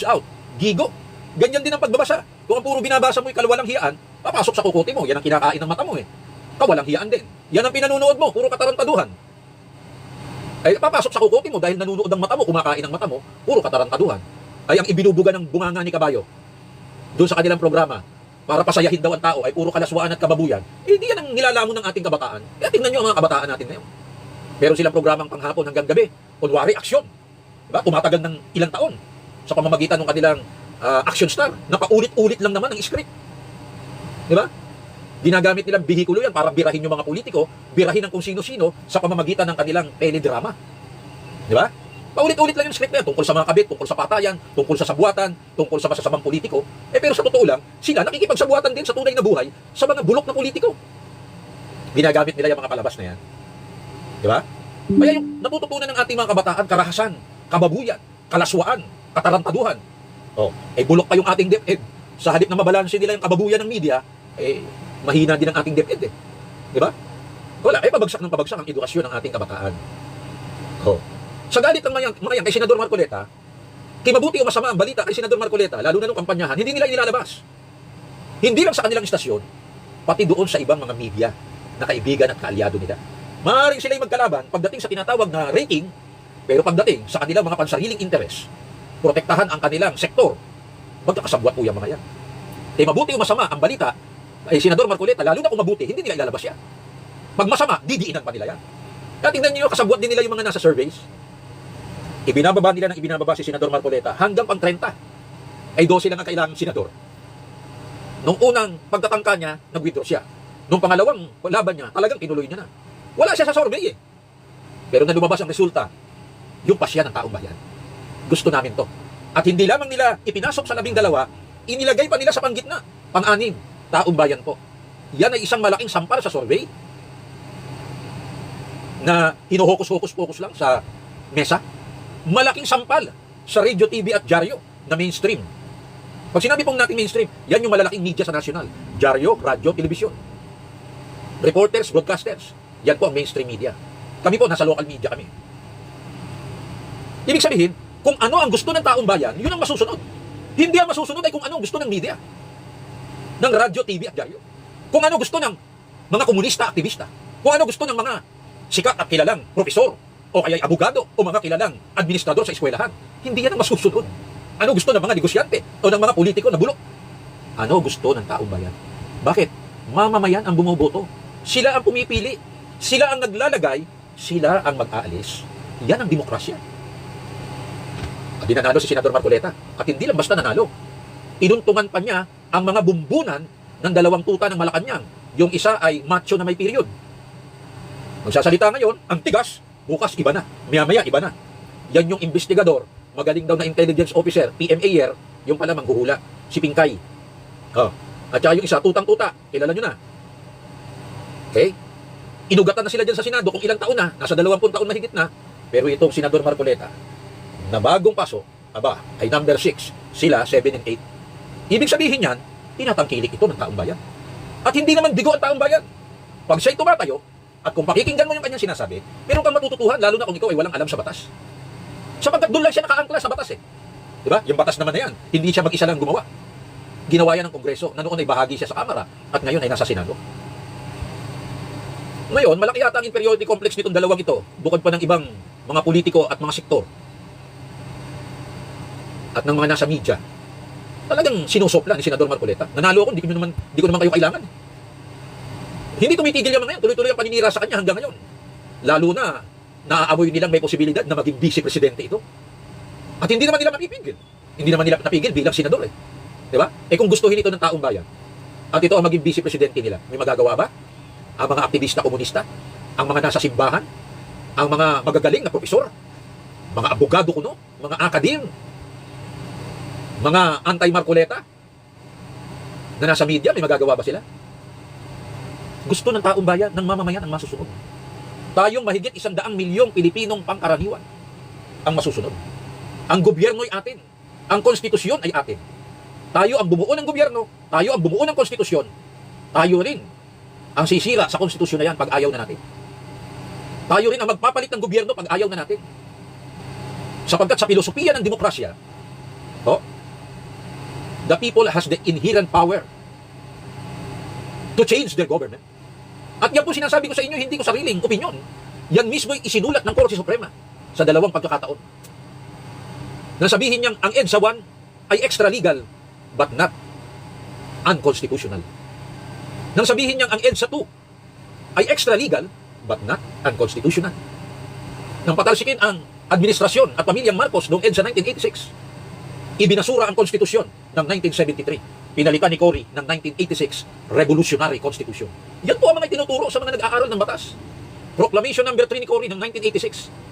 out. Gigo. Ganyan din ang pagbabasa. Kung ang puro binabasa mo ay kalawalang hiyaan, papasok sa kukote mo. Yan ang kinakain ng mata mo eh. Kawalang hiyaan din. Yan ang pinanunood mo, puro katarantaduhan. Ay papasok sa kukote mo dahil nanunood ang mata mo, kumakain ang mata mo, puro katarantaduhan. Ay ang ibinubuga ng bunganga ni Kabayo doon sa kanilang programa para pasayahin daw ang tao ay puro kalaswaan at kababuyan. Eh di yan ang nilalamon ng ating kabataan. Kaya tingnan nyo ang mga kabataan natin ngayon. Meron silang programang panghapon hanggang gabi. Kunwari, aksyon. Diba? Tumatagal ng ilang taon sa pamamagitan ng kanilang action star. Napaulit-ulit lang naman ang script. Diba? Ginagamit nilang bihikulo yan para birahin yung mga politiko, birahin ng kung sino-sino sa pamamagitan ng kanilang teledrama. Diba? Paulit-ulit lang yung script na yan, tungkol sa mga kabit, tungkol sa patayan, tungkol sa sabuatan, tungkol sa masasamang politiko. Pero sa totoo lang, sila nakikipagsabuatan din sa tunay na buhay sa mga bulok na politiko. Ginagamit nila yung mga palabas na yan. Diba? Kaya yung natututunan ng ating mga kabataan, karahasan, kababuyan, kalaswaan, katarantaduhan. Bulok pa yung ating DepEd. Sa halip na mabalansin nila yung kababuyan ng media, mahina din ang ating DepEd eh. Diba? Wala, pabagsak ng pabagsak ang edukasyon ng ating kabataan. Sa galit ng mga yan kay Senador Marcoleta, kimabuti o masama ang balita kay Senador Marcoleta, lalo na nung kampanyahan, hindi nila inilalabas. Hindi lang sa kanilang istasyon, pati doon sa ibang mga media na kaibigan at kaalyado nila. Maaaring sila'y magkalaban pagdating sa tinatawag na rating, pero pagdating sa kanilang mga pansariling interes, protektahan ang kanilang sektor, magkakasabwat po yung mga yan. Mabuti o masama ang balita kay Senador Marcoleta, lalo na kung mabuti, hindi nila ilalabas yan. Pag masama, didiinan pa nila yan. Kaya tingnan nyo, kasabwat din nila yung mga nasa surveys. Ibinababa nila ng ibinababa si Senador Marcoleta hanggang pang 30. Ay 12 lang ang kailangang senador. Nung unang pagtatangka niya, nag-withdraw siya. Nung pangalawang laban niya, talagang tinuloy niya na. Wala siya sa survey eh. Pero na lumabas ang resulta, yung pasya ng taong bayan. Gusto namin to. At hindi lamang nila ipinasok sa 12, inilagay pa nila sa panggitna, pang-6, taong bayan po. Yan ay isang malaking sampal sa survey na hinuhokus-hokus-pokus lang sa mesa. Malaking sampal sa radio, TV at dyaryo na mainstream. Pag sinabi pong natin mainstream, yan yung malalaking media sa nasyonal. Dyaryo, radyo, telebisyon. Reporters, broadcasters. Yan po ang mainstream media. Kami po, nasa local media kami. Ibig sabihin, kung ano ang gusto ng taong bayan, yun ang masusunod. Hindi ang masusunod ay kung ano ang gusto ng media. Ng radyo, TV at dyaryo. Kung ano gusto ng mga komunista, aktivista. Kung ano gusto ng mga sikat at kilalang profesor, o kaya abogado, o mga kilalang administrador sa eskwelahan. Hindi yan ang masusunod. Ano gusto ng mga negosyante, o ng mga politiko na bulok? Ano gusto ng taong bayan? Bakit? Mamamayan ang bumoboto. Sila ang pumipili. Sila ang naglalagay. Sila ang mag-aalis. Yan ang demokrasya. At dinanalo si Senador Marcoleta. At hindi lang basta nanalo. Inuntungan pa niya ang mga bumbunan ng 2 tuta ng Malacanang. Yung isa ay macho na may period. Magsasalita ngayon, ang tigas, bukas iba na. Maya-maya iba na. Yan yung investigador, magaling daw na intelligence officer, PMAer, yung pala manghuhula, si Pinkay. At saka yung isa, tutang-tuta, kilala nyo na. Okay? Inugatan na sila dyan sa Senado kung ilang taon na, nasa 20 taon na higit na, pero itong Senador Marcoleta, na bagong paso, ay number 6, sila 7 and 8. Ibig sabihin yan, tinatangkilik ito ng taong bayan. At hindi naman bigo ang taong bayan. Pag siya'y tumatayo, at kung pakikinggan mo yung kanyang sinasabi, meron kang matututuhan, lalo na kung ikaw ay walang alam sa batas. Sapagkat doon lang siya nakaangkla sa batas eh. Diba? Yung batas naman na yan, hindi siya mag-isa lang gumawa. Ginawa yan ng Kongreso, na noon ay bahagi siya sa Kamara, at ngayon ay nasa Senado. Ngayon, malaki yata ang inferiority complex nitong dalawang ito, bukod pa ng ibang mga politiko at mga sektor, at ng mga nasa media. Talagang sinusopla ni Senador Marcoleta. Nanalo ako, hindi ko naman kayo kailangan. Hindi tumitigil yung mga yan. Tuloy-tuloy ang paninira sa kanya hanggang ngayon. Lalo na, naaamoy nilang may posibilidad na maging vice-presidente ito. At hindi naman nila mapipigil. Hindi naman nila napigil bilang senador eh. Diba? Kung gustuhin ito ng taong bayan, at ito ang maging vice-presidente nila, may magagawa ba? Ang mga aktivista komunista, ang mga nasa simbahan, ang mga magagaling na profesor, mga abogado kuno, mga akadim, mga anti-Marcoleta, na nasa media, may magagawa ba sila? Gusto ng taong bayan, ng mamamayan ang masusunod. Tayong mahigit 100 milyong Pilipinong pangkaraniwan ang masusunod. Ang gobyerno ay atin. Ang konstitusyon ay atin. Tayo ang bumuo ng gobyerno, tayo ang bumuo ng konstitusyon, tayo rin ang sisira sa konstitusyon na yan pag ayaw na natin. Tayo rin ang magpapalit ng gobyerno pag ayaw na natin. Sapagkat sa filosofiya ng demokrasya, the people has the inherent power to change their government. At yan po sinasabi ko sa inyo, hindi ko sariling opinion. Yan mismo ay isinulat ng Korte Suprema sa dalawang pagkakataon. Nang sabihin niyang ang EDSA 1 ay extra legal but not unconstitutional. Nang sabihin niyang ang EDSA 2 ay extra legal but not unconstitutional. Nang patalsikin ang administrasyon at pamilyang Marcos noong EDSA 1986, ibinasura ang konstitusyon ng 1973. Pinalitan ni Cory ng 1986 Revolutionary Constitution. Yan po ang mga tinuturo sa mga nag-aaral ng batas. Proclamation number 3 ni Cory ng 1986.